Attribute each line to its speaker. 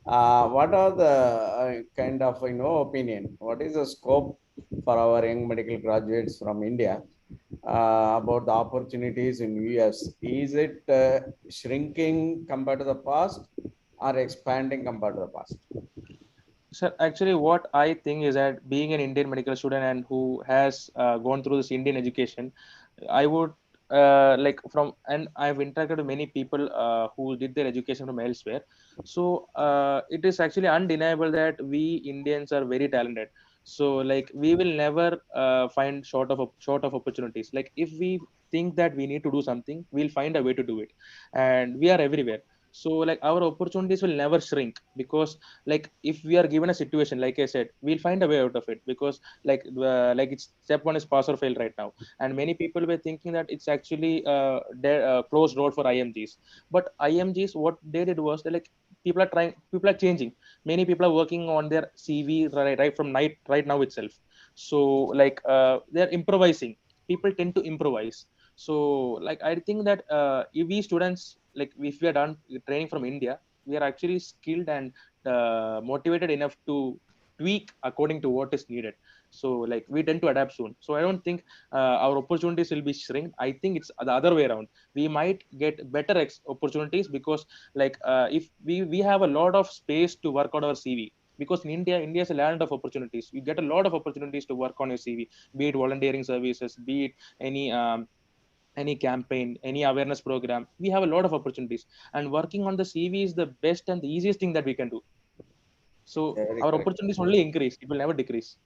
Speaker 1: What are the kind of opinion? What is the scope for our young medical graduates from India about the opportunities in US? Is it shrinking compared to the past or expanding compared to the past?
Speaker 2: So actually, what I think is that being an Indian medical student and who has gone through this Indian education, I would like from and I've interacted with many people who did their education from elsewhere. So it is actually undeniable that we Indians are very talented. So like we will never find short of opportunities. Like if we think that we need to do something, we'll find a way to do it, and we are everywhere. So like our opportunities will never shrink because like if we are given a situation, like I said, we'll find a way out of it because like it's step one is pass or fail right now, and many people were thinking that it's actually closed road for IMGs. But IMGs, what they did was like people are changing. Many people are working on their CV right from right now itself. So like they're improvising. People tend to improvise. So like I think that if we students, like if we are done training from India, we are actually skilled and motivated enough to tweak according to what is needed. So like we tend to adapt soon. So I don't think our opportunities will be shrink. I think it's the other way around. We might get better opportunities because like if we have a lot of space to work on our CV, because in India is a land of opportunities. You get a lot of opportunities to work on your CV, be it volunteering services, be it any campaign, any awareness program. We have a lot of opportunities, and working on the CV is the best and the easiest thing that we can do. So
Speaker 1: Very
Speaker 2: our
Speaker 1: correct.
Speaker 2: opportunities only increase; it will never decrease.